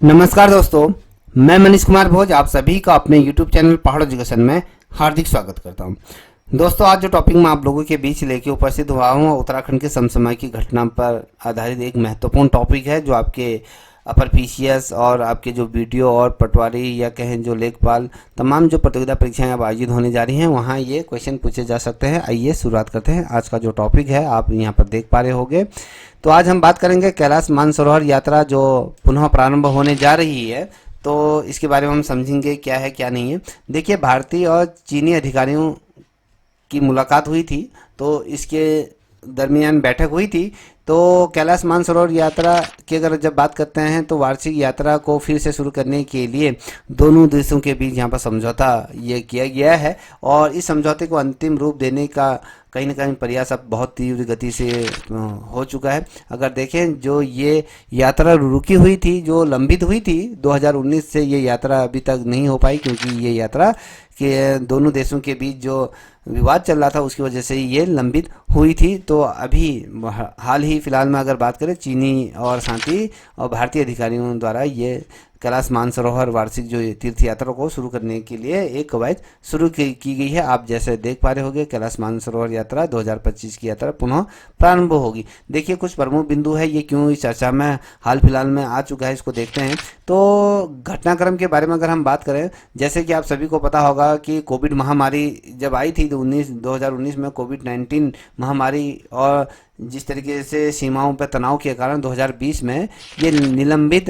नमस्कार दोस्तों, मैं मनीष कुमार भोज आप सभी का अपने YouTube चैनल पहाड़ एजुकेशन में हार्दिक स्वागत करता हूं। दोस्तों, आज जो टॉपिक मैं आप लोगों के बीच लेके उपस्थित हुआ हूं उत्तराखंड के समसामय की घटना पर आधारित एक महत्वपूर्ण टॉपिक है जो आपके अपर पीसीएस और आपके जो वीडियो और पटवारी या कहें जो लेखपाल तमाम जो प्रतियोगिता परीक्षाएं अब आयोजित होने जा रही हैं वहां ये क्वेश्चन पूछे जा सकते हैं। आइए शुरुआत करते हैं। आज का जो टॉपिक है आप यहाँ पर देख पा रहे होंगे। तो आज हम बात करेंगे कैलाश मानसरोवर यात्रा जो पुनः प्रारंभ होने जा रही है, तो इसके बारे में हम समझेंगे क्या है क्या नहीं है। देखिए, भारतीय और चीनी अधिकारियों की मुलाकात हुई थी, तो इसके दरमियान बैठक हुई थी। तो कैलाश मानसरोवर यात्रा की अगर जब बात करते हैं तो वार्षिक यात्रा को फिर से शुरू करने के लिए दोनों देशों के बीच यहाँ पर समझौता ये किया गया है और इस समझौते को अंतिम रूप देने का कहीं ना कहीं प्रयास अब बहुत तीव्र गति से हो चुका है। अगर देखें, जो ये यात्रा रुकी हुई थी, जो लंबित हुई थी 2019 से, ये यात्रा अभी तक नहीं हो पाई क्योंकि ये यात्रा के दोनों देशों के बीच जो विवाद चल रहा था उसकी वजह से ये लंबित हुई थी। तो अभी हाल ही फिलहाल में अगर बात करें, चीनी और साथ ही और भारतीय अधिकारियों द्वारा ये कैलाश मानसरोवर वार्षिक जो तीर्थ यात्रा को शुरू करने के लिए एक कवायद शुरू की गई है। आप जैसे देख पा रहे होंगे, कैलाश मानसरोवर यात्रा 2025 की यात्रा पुनः प्रारंभ होगी। देखिए, कुछ प्रमुख बिंदु है, ये क्यों इस चर्चा में हाल फिलहाल में आ चुका है, इसको देखते हैं। तो घटनाक्रम के बारे में अगर हम बात करें, जैसे कि आप सभी को पता होगा कि कोविड महामारी जब आई थी तो 2019 में कोविड-19 महामारी और जिस तरीके से सीमाओं पर तनाव के कारण 2020 में ये निलंबित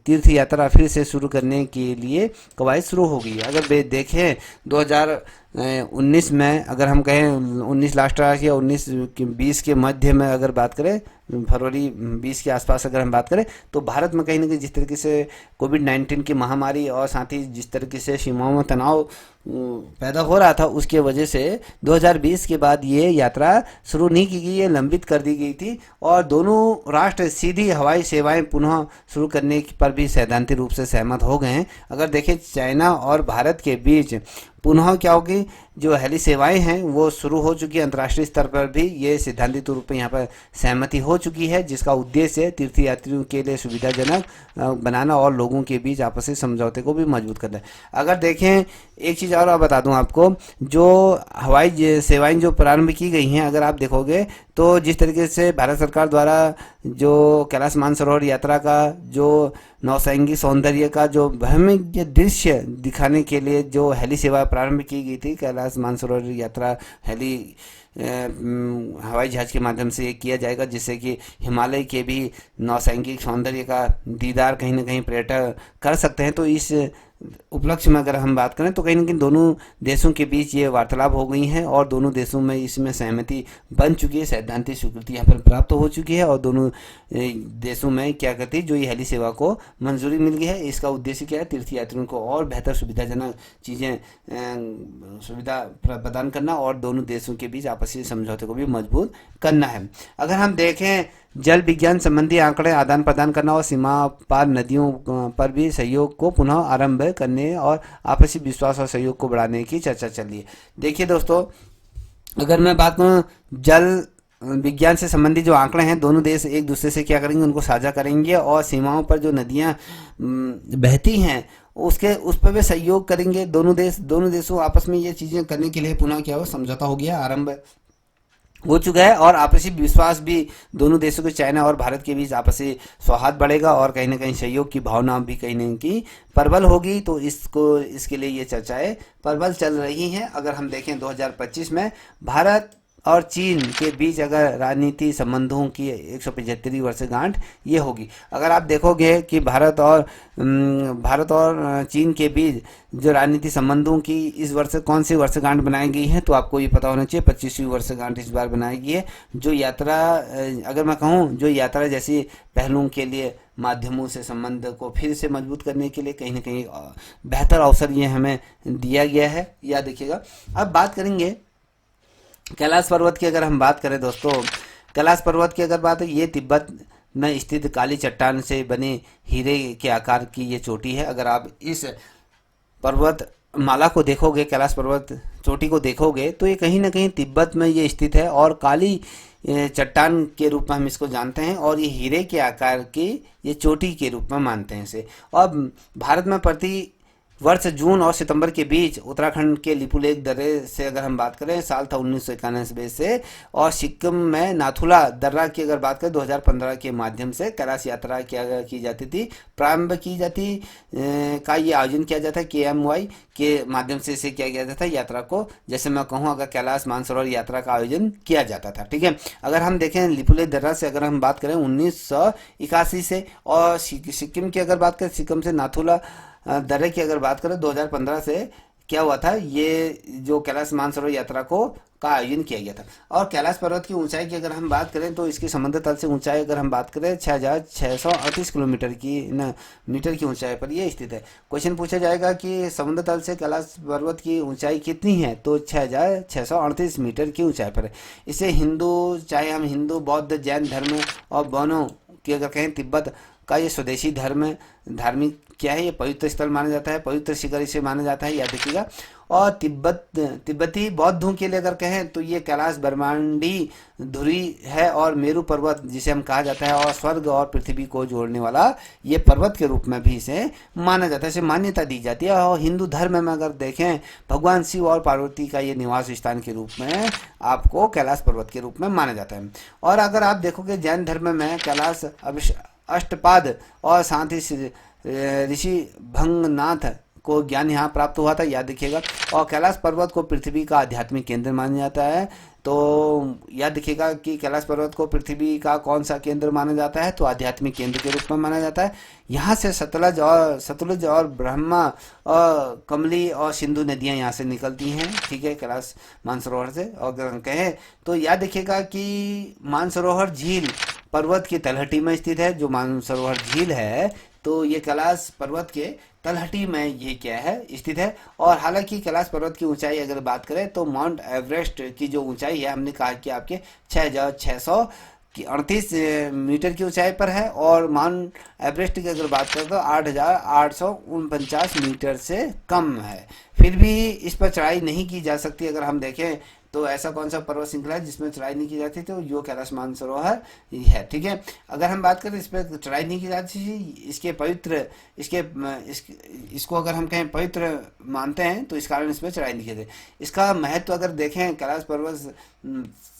तीर्थ यात्रा फिर से शुरू करने के लिए कवायद शुरू हो गई। अगर देखें 2019 में, अगर हम कहें 19 लास्ट या 19-20 के मध्य में अगर बात करें, फरवरी 20 के आसपास अगर हम बात करें, तो भारत में कहीं ना कहीं जिस तरीके से कोविड-19 की महामारी और साथ ही जिस तरीके से सीमाओं में तनाव पैदा हो रहा था उसके वजह से 2020 के बाद ये यात्रा शुरू नहीं की गई, ये लंबित कर दी गई थी और दोनों राष्ट्र सीधी हवाई सेवाएं पुनः शुरू करने पर भी सैद्धांतिक रूप से सहमत हो गए हैं। अगर देखें, चाइना और भारत के बीच पुनः क्या होगी, जो हेली सेवाएं हैं वो शुरू हो चुकी है। अंतर्राष्ट्रीय स्तर पर भी ये सिद्धांतिक रूप में यहाँ पर सहमति हो चुकी है, जिसका उद्देश्य तीर्थयात्रियों के लिए सुविधाजनक बनाना और लोगों के बीच आपसी समझौते को भी मजबूत करना है। अगर देखें, एक चीज़ और बता दूं आपको, जो हवाई सेवाएं जो प्रारंभ की गई हैं, अगर आप देखोगे तो जिस तरीके से भारत सरकार द्वारा जो कैलाश मानसरोवर यात्रा का जो नौसैनिक सौंदर्य का जो भ्रमण दृश्य दिखाने के लिए जो हेली सेवा प्रारंभ की गई थी, कैलाश मानसरोवर यात्रा हेली हवाई जहाज के माध्यम से किया जाएगा, जिससे कि हिमालय के भी नौसैनिक सौंदर्य का दीदार कहीं ना कहीं पर्यटक कर सकते हैं। तो इस उपलक्ष्य में अगर हम बात करें तो कहीं ना कहीं दोनों देशों के बीच ये वार्तालाप हो गई हैं और दोनों देशों में इसमें सहमति बन चुकी है, सैद्धांतिक स्वीकृति यहाँ पर प्राप्त हो चुकी है और दोनों देशों में क्या कहती है, जो ये हेली सेवा को मंजूरी मिल गई है। इसका उद्देश्य क्या है, तीर्थयात्रियों को और बेहतर सुविधाजनक चीज़ें सुविधा प्रदान करना और दोनों देशों के बीच आपसी समझौते को भी मजबूत करना है। अगर हम देखें, जल विज्ञान संबंधी आंकड़े आदान प्रदान करना और सीमा पार नदियों पर भी सहयोग को पुनः आरंभ करने और आपसी विश्वास और सहयोग को बढ़ाने की चर्चा चल रही है। देखिए दोस्तों, अगर मैं बात करूँ, जल विज्ञान से संबंधित जो आंकड़े हैं, दोनों देश एक दूसरे से क्या करेंगे, उनको साझा करेंगे और सीमाओं पर जो नदियां बहती हैं उस पर भी सहयोग करेंगे। दोनों देशों आपस में ये चीज़ें करने के लिए पुनः क्या हो, समझौता हो गया, आरंभ हो चुका है और आपसी विश्वास भी दोनों देशों के, चाइना और भारत के बीच आपसी सौहार्द बढ़ेगा और कहीं ना कहीं सहयोग की भावना भी कहीं ना कहीं प्रबल होगी। तो इसके लिए ये चर्चाएं प्रबल चल रही हैं। अगर हम देखें 2025 में भारत और चीन के बीच अगर राजनीति संबंधों की 175वीं वर्षगांठ ये होगी। अगर आप देखोगे कि भारत और चीन के बीच जो राजनीति संबंधों की इस वर्ष कौन सी वर्षगांठ बनाई गई है, तो आपको ये पता होना चाहिए 25वीं वर्षगांठ इस बार बनाई गई है। जो यात्रा, अगर मैं कहूँ, जो यात्रा जैसी पहलुओं के लिए माध्यमों से संबंध को फिर से मजबूत करने के लिए कहीं ना कहीं बेहतर अवसर ये हमें दिया गया है, याद रखिएगा। अब बात करेंगे कैलाश पर्वत की। अगर हम बात करें दोस्तों, कैलाश पर्वत की अगर बात है, ये तिब्बत में स्थित काली चट्टान से बने हीरे के आकार की ये चोटी है। अगर आप इस पर्वत माला को देखोगे, कैलाश पर्वत चोटी को देखोगे तो ये कहीं ना कहीं तिब्बत में ये स्थित है और काली चट्टान के रूप में हम इसको जानते हैं और ये हीरे के आकार की ये चोटी के रूप में मानते हैं इसे। और भारत में प्रति वर्ष जून और सितंबर के बीच उत्तराखंड के लिपुलेख दर्रे से अगर हम बात करें, साल था 1991 से, और सिक्किम में नाथुला दर्रा की अगर बात करें 2015 के माध्यम से कैलाश यात्रा की जाती थी, प्रारंभ की जाती का ये आयोजन किया जाता है KMY के माध्यम से इसे किया जाता था यात्रा को। जैसे मैं कहूँ अगर कैलाश मानसरोवर यात्रा का आयोजन किया जाता था, ठीक है। अगर हम देखें लिपुलेख दर्रा से अगर हम बात करें 1981 से, और सिक्किम की अगर बात करें, सिक्किम से नाथुला दर्रे की अगर बात करें 2015 से क्या हुआ था, ये जो कैलाश मानसरोवर यात्रा का आयोजन किया गया था। और कैलाश पर्वत की ऊंचाई की अगर हम बात करें तो इसकी समुद्र तल से ऊंचाई अगर हम बात करें 6638 किलोमीटर की मीटर की ऊंचाई पर ये स्थित है। क्वेश्चन पूछा जाएगा कि समुद्र तल से कैलाश पर्वत की ऊंचाई कितनी है, तो 6638 मीटर की ऊंचाई पर है। इसे हिंदू, चाहे हम हिंदू, बौद्ध, जैन धर्म और बौनों की अगर कहें तिब्बत का ये स्वदेशी धार्मिक क्या है, ये पवित्र स्थल माना जाता है, पवित्र शिखर इसे माना जाता है, याद रखिएगा। और तिब्बती बौद्धों के लिए अगर कहें तो ये कैलाश ब्रह्मांडी धुरी है और मेरू पर्वत जिसे हम कहा जाता है, और स्वर्ग और पृथ्वी को जोड़ने वाला ये पर्वत के रूप में भी इसे माना जाता है, इसे मान्यता दी जाती है। और हिंदू धर्म में अगर देखें भगवान शिव और पार्वती का ये निवास स्थान के रूप में आपको कैलाश पर्वत के रूप में माना जाता है। और अगर आप देखोगे जैन धर्म में कैलाश अष्टपाद और साथ ही ऋषि भंगनाथ को ज्ञान यहाँ प्राप्त हुआ था, याद रखिएगा। और कैलाश पर्वत को पृथ्वी का आध्यात्मिक केंद्र माना जाता है, तो याद रखिएगा कि कैलाश पर्वत को पृथ्वी का कौन सा केंद्र माना जाता है, तो आध्यात्मिक केंद्र के रूप में माना जाता है। यहाँ से सतलुज और ब्रह्मा और कमली और सिंधु नदियाँ यहाँ से निकलती हैं, ठीक है, कैलाश मानसरोवर से। और अगर कहें तो याद रखिएगा कि मानसरोवर झील पर्वत की तलहटी में स्थित है। जो मानसरोवर झील है तो ये कैलाश पर्वत के तलहटी में ये क्या है, स्थित है। और हालांकि कैलाश पर्वत की ऊंचाई अगर बात करें तो माउंट एवरेस्ट की जो ऊंचाई है, हमने कहा कि आपके 6638 मीटर की ऊंचाई पर है, और माउंट एवरेस्ट की अगर बात करें तो 8849 मीटर से कम है। फिर भी इस पर चढ़ाई नहीं की जा सकती। अगर हम देखें तो ऐसा कौन सा पर्वत श्रृंखला है जिसमें चढ़ाई नहीं की जाती, तो यो कैलाश मानसरोवर है, ठीक है। अगर हम बात करें इस पर चढ़ाई नहीं की जाती, इसको अगर हम कहें पवित्र मानते हैं तो इस कारण इस पर चढ़ाई नहीं की जाती। इसका महत्व अगर देखें, कैलाश पर्वत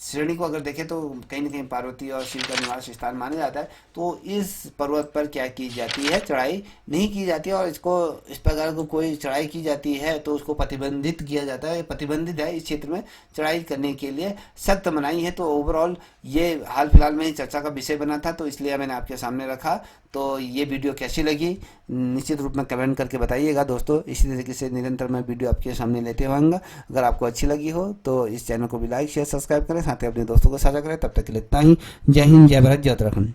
श्रेणी को अगर देखें तो कहीं ना कहीं पार्वती और शिव का निवास स्थान माना जाता है। तो इस पर्वत पर क्या की जाती है, चढ़ाई नहीं की जाती है। और इस प्रकार को कोई चढ़ाई की जाती है तो उसको प्रतिबंधित किया जाता है, प्रतिबंधित है इस क्षेत्र में चढ़ाई करने के लिए सख्त मनाही है। तो ओवरऑल ये हाल फिलहाल में ही चर्चा का विषय बना था, तो इसलिए मैंने आपके सामने रखा। तो ये वीडियो कैसी लगी निश्चित रूप में कमेंट करके बताइएगा दोस्तों। इसी तरीके से निरंतर मैं वीडियो आपके सामने लेते रहूँगा। अगर आपको अच्छी लगी हो तो इस चैनल को भी लाइक शेयर सब्सक्राइब करें, साथ ही अपने दोस्तों को साझा करें। तब तक के लिए इतना ही। जय हिंद, जय भारत, जय उत्तराखंड।